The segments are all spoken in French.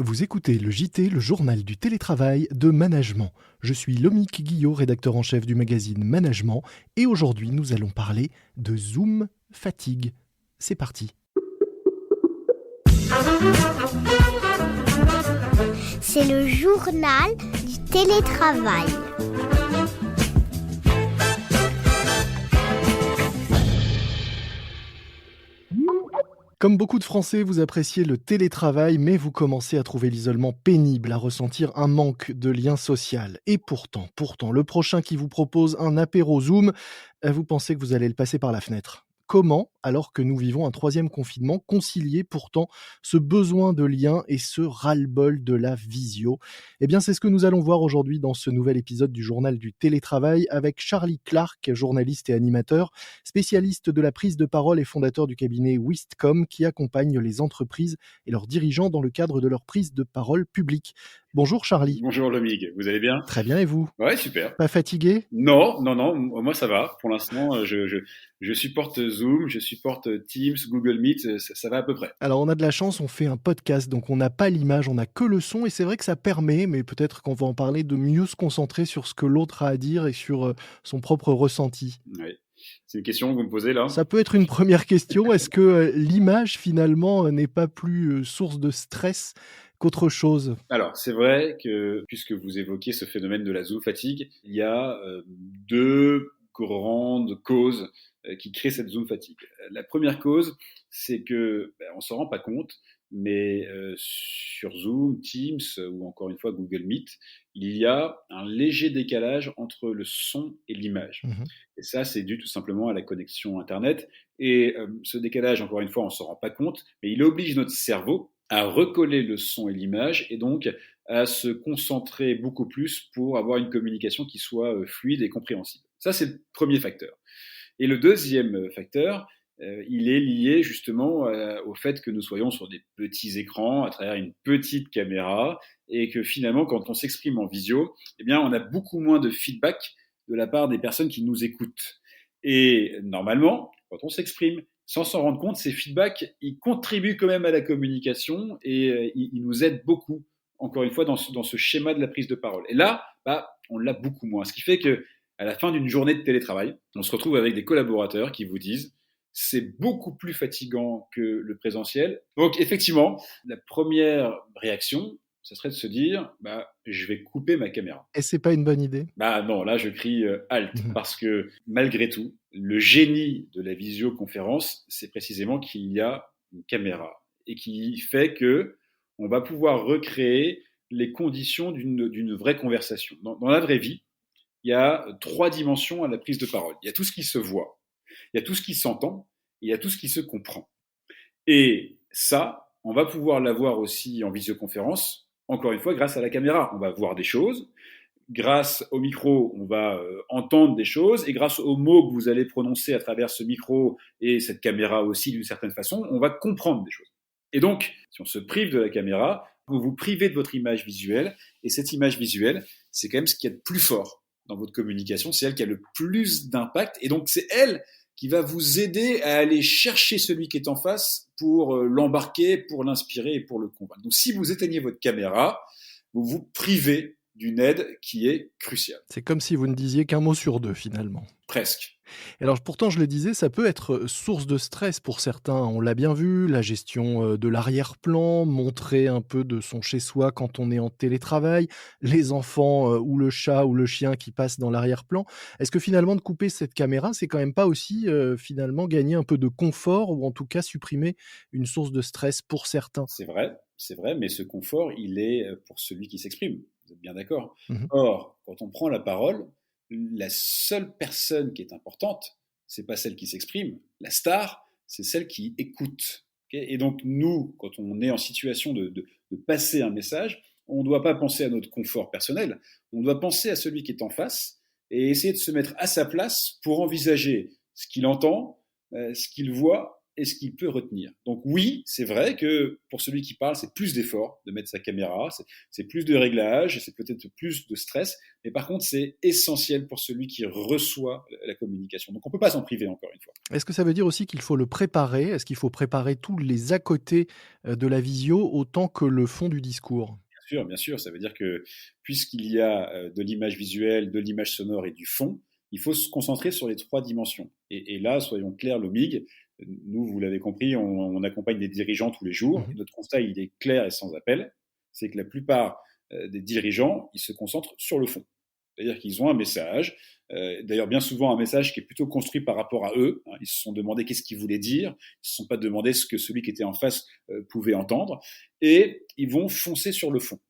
Vous écoutez le JT, le journal du télétravail de Management. Je suis Lomique Guillot, rédacteur en chef du magazine Management, et aujourd'hui nous allons parler de Zoom fatigue. C'est parti. C'est le journal du télétravail. Comme beaucoup de Français, vous appréciez le télétravail, mais vous commencez à trouver l'isolement pénible, à ressentir un manque de lien social. Et pourtant, le prochain qui vous propose un apéro Zoom, vous pensez que vous allez le passer par la fenêtre. Comment, alors que nous vivons un troisième confinement, concilier pourtant ce besoin de lien et ce ras-le-bol de la visio? Eh bien, c'est ce que nous allons voir aujourd'hui dans ce nouvel épisode du journal du télétravail avec Charlie Clark, journaliste et animateur, spécialiste de la prise de parole et fondateur du cabinet Wistcom qui accompagne les entreprises et leurs dirigeants dans le cadre de leur prise de parole publique. Bonjour Charlie. Bonjour Lomig, vous allez bien? Très bien, et vous? Ouais, super. Pas fatigué? Non, moi ça va. Pour l'instant, je supporte Zoom, je supporte Teams, Google Meet, ça va à peu près. Alors on a de la chance, on fait un podcast, donc on n'a pas l'image, on n'a que le son, et c'est vrai que ça permet, mais peut-être qu'on va en parler, de mieux se concentrer sur ce que l'autre a à dire et sur son propre ressenti. Ouais. C'est une question que vous me posez là? Ça peut être une première question. Est-ce que l'image finalement n'est pas plus source de stress qu'autre chose? Alors, c'est vrai que, puisque vous évoquez ce phénomène de la Zoom fatigue, il y a deux grandes causes qui créent cette Zoom fatigue. La première cause, c'est que on s'en rend pas compte, mais sur Zoom, Teams ou encore une fois Google Meet, il y a un léger décalage entre le son et l'image. Mmh. Et ça, c'est dû tout simplement à la connexion Internet. Et ce décalage, encore une fois, on s'en rend pas compte, mais il oblige notre cerveau à recoller le son et l'image et donc à se concentrer beaucoup plus pour avoir une communication qui soit fluide et compréhensible. Ça, c'est le premier facteur. Et le deuxième facteur, il est lié justement au fait que nous soyons sur des petits écrans à travers une petite caméra et que finalement, quand on s'exprime en visio, eh bien, on a beaucoup moins de feedback de la part des personnes qui nous écoutent. Et normalement, quand on s'exprime, sans s'en rendre compte, ces feedbacks, ils contribuent quand même à la communication et ils nous aident beaucoup, encore une fois, dans ce schéma de la prise de parole. Et là, on l'a beaucoup moins. Ce qui fait que à la fin d'une journée de télétravail, on se retrouve avec des collaborateurs qui vous disent c'est beaucoup plus fatigant que le présentiel. Donc effectivement, la première réaction, ça serait de se dire je vais couper ma caméra. Et c'est pas une bonne idée? Non, là je crie halt Mmh. parce que malgré tout, le génie de la visioconférence, c'est précisément qu'il y a une caméra et qui fait que on va pouvoir recréer les conditions d'une vraie conversation. Dans la vraie vie, il y a trois dimensions à la prise de parole. Il y a tout ce qui se voit, il y a tout ce qui s'entend, et il y a tout ce qui se comprend. Et ça, on va pouvoir l'avoir aussi en visioconférence, encore une fois, grâce à la caméra. On va voir des choses, grâce au micro, on va entendre des choses, et grâce aux mots que vous allez prononcer à travers ce micro et cette caméra aussi, d'une certaine façon, on va comprendre des choses. Et donc, si on se prive de la caméra, vous vous privez de votre image visuelle, et cette image visuelle, c'est quand même ce qu'il y a de plus fort dans votre communication, c'est elle qui a le plus d'impact, et donc c'est elle qui va vous aider à aller chercher celui qui est en face pour l'embarquer, pour l'inspirer et pour le convaincre. Donc si vous éteignez votre caméra, vous vous privez d'une aide qui est cruciale. C'est comme si vous ne disiez qu'un mot sur deux finalement. Presque. Et alors pourtant, je le disais, ça peut être source de stress pour certains. On l'a bien vu, la gestion de l'arrière-plan, montrer un peu de son chez-soi quand on est en télétravail, les enfants ou le chat ou le chien qui passent dans l'arrière-plan. Est-ce que finalement de couper cette caméra, c'est quand même pas aussi finalement gagner un peu de confort ou en tout cas supprimer une source de stress pour certains? C'est vrai, mais ce confort, il est pour celui qui s'exprime. Vous êtes bien d'accord? Mmh. Or, quand on prend la parole, la seule personne qui est importante, c'est pas celle qui s'exprime. La star, c'est celle qui écoute. Ok. Et donc, nous, quand on est en situation de passer un message, on ne doit pas penser à notre confort personnel. On doit penser à celui qui est en face et essayer de se mettre à sa place pour envisager ce qu'il entend, ce qu'il voit et ce qu'il peut retenir. Donc oui, c'est vrai que pour celui qui parle, c'est plus d'effort de mettre sa caméra, c'est plus de réglages, c'est peut-être plus de stress, mais par contre, c'est essentiel pour celui qui reçoit la communication. Donc on ne peut pas s'en priver, encore une fois. Est-ce que ça veut dire aussi qu'il faut le préparer? Est-ce qu'il faut préparer tous les à côté, de la visio autant que le fond du discours? Bien sûr, ça veut dire que puisqu'il y a de l'image visuelle, de l'image sonore et du fond, il faut se concentrer sur les trois dimensions. Et là, soyons clairs, l'OMIG, nous, vous l'avez compris, on accompagne des dirigeants tous les jours. Et Mmh. notre constat, il est clair et sans appel, c'est que la plupart des dirigeants, ils se concentrent sur le fond. C'est-à-dire qu'ils ont un message, d'ailleurs bien souvent un message qui est plutôt construit par rapport à eux. Hein. Ils se sont demandé qu'est-ce qu'ils voulaient dire, ils ne se sont pas demandé ce que celui qui était en face pouvait entendre, et ils vont foncer sur le fond.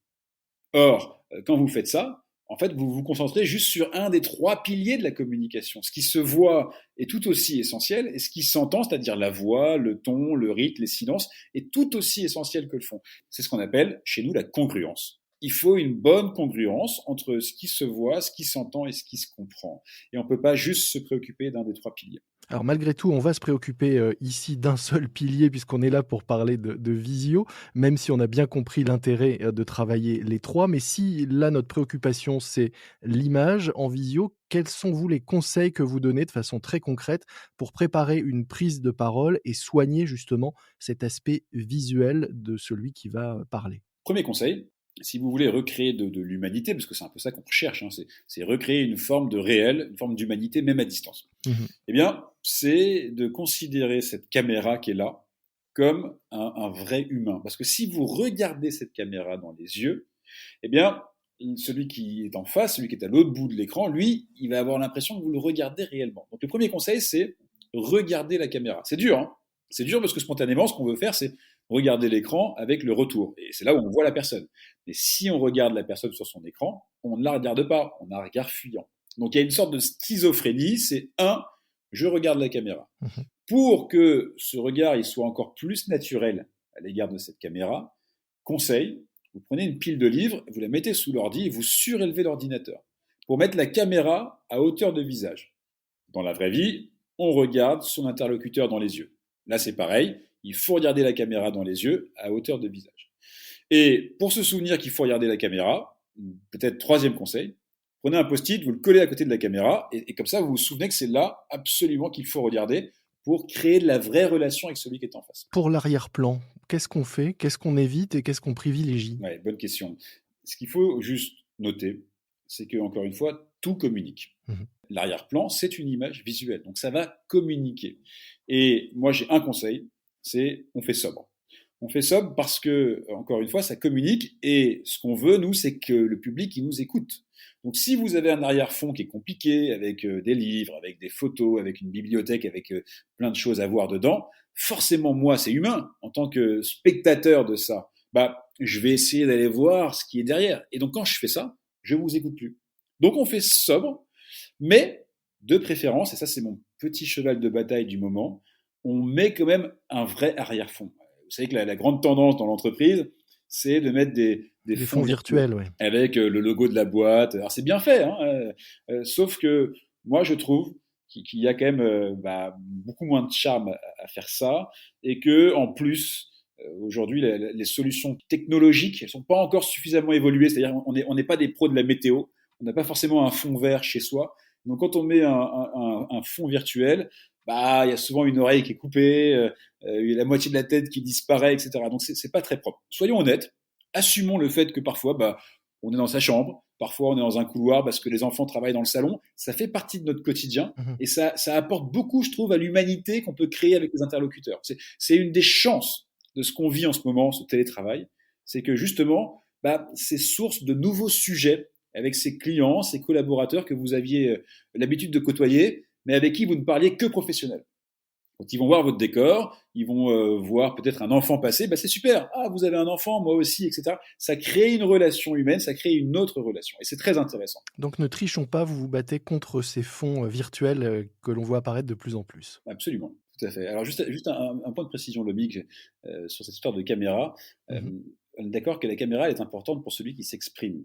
Or, quand vous faites ça, en fait, vous vous concentrez juste sur un des trois piliers de la communication. Ce qui se voit est tout aussi essentiel, et ce qui s'entend, c'est-à-dire la voix, le ton, le rythme, les silences, est tout aussi essentiel que le fond. C'est ce qu'on appelle chez nous la congruence. Il faut une bonne congruence entre ce qui se voit, ce qui s'entend et ce qui se comprend. Et on ne peut pas juste se préoccuper d'un des trois piliers. Alors malgré tout, on va se préoccuper, ici d'un seul pilier puisqu'on est là pour parler de visio, même si on a bien compris l'intérêt, de travailler les 3. Mais si là, notre préoccupation, c'est l'image en visio, quels sont, vous, les conseils que vous donnez de façon très concrète pour préparer une prise de parole et soigner justement cet aspect visuel de celui qui va, parler? Premier conseil, si vous voulez recréer de l'humanité, parce que c'est un peu ça qu'on recherche, hein, c'est recréer une forme de réel, une forme d'humanité, même à distance. Mmh. Eh bien, c'est de considérer cette caméra qui est là comme un vrai humain. Parce que si vous regardez cette caméra dans les yeux, eh bien, celui qui est en face, celui qui est à l'autre bout de l'écran, lui, il va avoir l'impression que vous le regardez réellement. Donc le premier conseil, c'est regarder la caméra. C'est dur, hein. C'est dur parce que spontanément, ce qu'on veut faire, c'est regarder l'écran avec le retour. Et c'est là où on voit la personne. Mais si on regarde la personne sur son écran, on ne la regarde pas, on a un regard fuyant. Donc il y a une sorte de schizophrénie, c'est je regarde la caméra. Mmh. Pour que ce regard il soit encore plus naturel à l'égard de cette caméra, conseil, vous prenez une pile de livres, vous la mettez sous l'ordi et vous surélevez l'ordinateur pour mettre la caméra à hauteur de visage. Dans la vraie vie, on regarde son interlocuteur dans les yeux. Là, c'est pareil, il faut regarder la caméra dans les yeux à hauteur de visage. Et pour se souvenir qu'il faut regarder la caméra, peut-être troisième conseil, prenez un post-it, vous le collez à côté de la caméra, et comme ça, vous vous souvenez que c'est là absolument qu'il faut regarder pour créer de la vraie relation avec celui qui est en face. Pour l'arrière-plan, qu'est-ce qu'on fait? Qu'est-ce qu'on évite et qu'est-ce qu'on privilégie? Ouais, bonne question. Ce qu'il faut juste noter, c'est que, encore une fois, tout communique. Mmh. L'arrière-plan, c'est une image visuelle, donc ça va communiquer. Et moi, j'ai un conseil, c'est on fait sobre. On fait sobre parce que, encore une fois, ça communique et ce qu'on veut, nous, c'est que le public, il nous écoute. Donc si vous avez un arrière-fond qui est compliqué, avec des livres, avec des photos, avec une bibliothèque, avec plein de choses à voir dedans, forcément, moi, c'est humain, en tant que spectateur de ça, bah, je vais essayer d'aller voir ce qui est derrière. Et donc quand je fais ça, je vous écoute plus. Donc on fait sobre, mais de préférence, et ça c'est mon petit cheval de bataille du moment, on met quand même un vrai arrière-fond. Vous savez que la grande tendance dans l'entreprise, c'est de mettre des Des fonds fonds virtuels, ouais. avec le logo de la boîte. Alors c'est bien fait, hein, sauf que moi je trouve qu'il y a quand même beaucoup moins de charme à faire ça, et que en plus aujourd'hui les solutions technologiques elles sont pas encore suffisamment évoluées. C'est-à-dire on n'est pas des pros de la météo, on n'a pas forcément un fond vert chez soi. Donc quand on met un fond virtuel, bah il y a souvent une oreille qui est coupée, la moitié de la tête qui disparaît, etc. Donc c'est pas très propre. Soyons honnêtes. Assumons le fait que parfois, on est dans sa chambre, parfois on est dans un couloir parce que les enfants travaillent dans le salon. Ça fait partie de notre quotidien Mmh. et ça apporte beaucoup, je trouve, à l'humanité qu'on peut créer avec les interlocuteurs. C'est une des chances de ce qu'on vit en ce moment, ce télétravail, c'est que justement, c'est source de nouveaux sujets avec ses clients, ses collaborateurs que vous aviez l'habitude de côtoyer, mais avec qui vous ne parliez que professionnel. Quand ils vont voir votre décor, ils vont voir peut-être un enfant passer, c'est super, ah vous avez un enfant, moi aussi, etc. Ça crée une relation humaine, ça crée une autre relation, et c'est très intéressant. Donc ne trichons pas, vous vous battez contre ces fonds, virtuels, que l'on voit apparaître de plus en plus. Absolument, tout à fait. Alors juste un point de précision, Lomique, sur cette histoire de caméra. Mmh. On est d'accord que la caméra est importante pour celui qui s'exprime.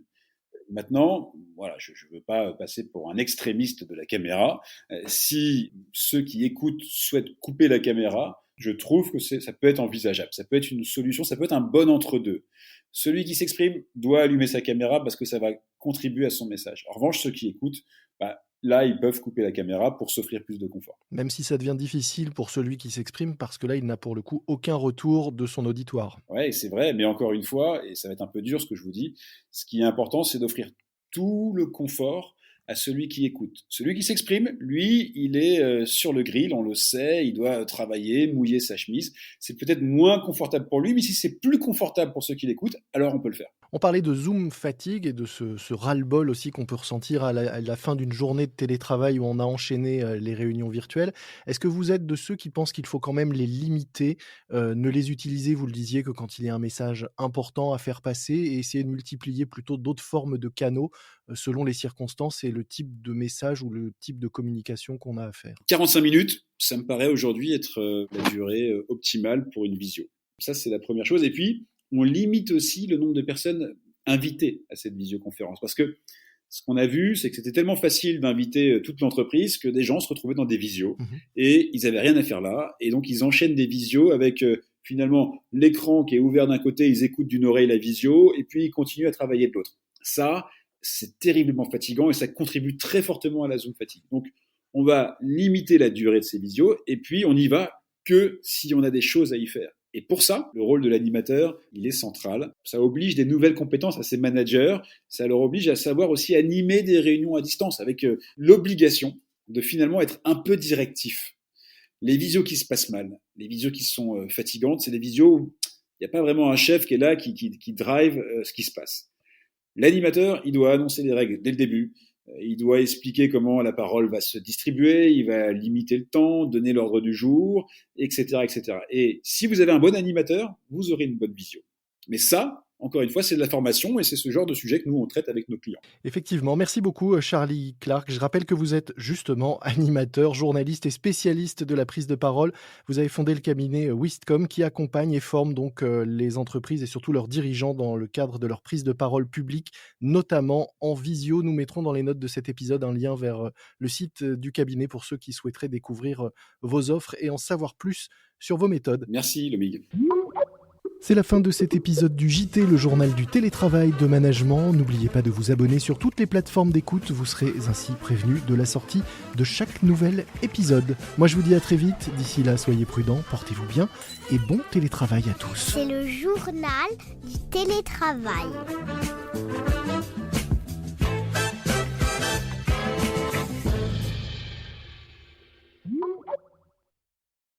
Maintenant, voilà, je ne veux pas passer pour un extrémiste de la caméra. Si ceux qui écoutent souhaitent couper la caméra, Je trouve que ça peut être envisageable, ça peut être une solution, ça peut être un bon entre-deux. Celui qui s'exprime doit allumer sa caméra parce que ça va contribuer à son message. En revanche, ceux qui écoutent, là, ils peuvent couper la caméra pour s'offrir plus de confort. Même si ça devient difficile pour celui qui s'exprime, parce que là, il n'a pour le coup aucun retour de son auditoire. Ouais, c'est vrai, mais encore une fois, et ça va être un peu dur ce que je vous dis, ce qui est important, c'est d'offrir tout le confort à celui qui écoute. Celui qui s'exprime, lui, il est sur le grill, on le sait, il doit travailler, mouiller sa chemise. C'est peut-être moins confortable pour lui, mais si c'est plus confortable pour ceux qui l'écoutent, alors on peut le faire. On parlait de Zoom fatigue et de ce ras-le-bol aussi qu'on peut ressentir à la fin d'une journée de télétravail où on a enchaîné les réunions virtuelles. Est-ce que vous êtes de ceux qui pensent qu'il faut quand même les limiter, ne les utiliser, vous le disiez, que quand il y a un message important à faire passer et essayer de multiplier plutôt d'autres formes de canaux selon les circonstances et le type de message ou le type de communication qu'on a à faire? 45 minutes, ça me paraît aujourd'hui être la durée optimale pour une visio. Ça, c'est la première chose. Et puis, on limite aussi le nombre de personnes invitées à cette visioconférence. Parce que ce qu'on a vu, c'est que c'était tellement facile d'inviter toute l'entreprise que des gens se retrouvaient dans des visios et ils n'avaient rien à faire là. Et donc, ils enchaînent des visios avec finalement l'écran qui est ouvert d'un côté, ils écoutent d'une oreille la visio et puis ils continuent à travailler de l'autre. Ça, c'est terriblement fatigant et ça contribue très fortement à la Zoom fatigue. Donc, on va limiter la durée de ces visios et puis on n'y va que si on a des choses à y faire. Et pour ça, le rôle de l'animateur, il est central. Ça oblige des nouvelles compétences à ces managers. Ça leur oblige à savoir aussi animer des réunions à distance avec l'obligation de finalement être un peu directif. Les visios qui se passent mal, les visios qui sont fatigantes, c'est des visios où il n'y a pas vraiment un chef qui est là, qui drive ce qui se passe. L'animateur, il doit annoncer les règles dès le début. Il doit expliquer comment la parole va se distribuer, il va limiter le temps, donner l'ordre du jour, etc., etc. Et si vous avez un bon animateur, vous aurez une bonne visio. Mais ça, encore une fois, c'est de la formation et c'est ce genre de sujet que nous, on traite avec nos clients. Effectivement, merci beaucoup Charlie Clark. Je rappelle que vous êtes justement animateur, journaliste et spécialiste de la prise de parole. Vous avez fondé le cabinet Wistcom qui accompagne et forme donc les entreprises et surtout leurs dirigeants dans le cadre de leur prise de parole publique, notamment en visio. Nous mettrons dans les notes de cet épisode un lien vers le site du cabinet pour ceux qui souhaiteraient découvrir vos offres et en savoir plus sur vos méthodes. Merci Lomig. C'est la fin de cet épisode du JT, le journal du télétravail de management. N'oubliez pas de vous abonner sur toutes les plateformes d'écoute. Vous serez ainsi prévenu de la sortie de chaque nouvel épisode. Moi, je vous dis à très vite. D'ici là, soyez prudents, portez-vous bien et bon télétravail à tous. C'est le journal du télétravail.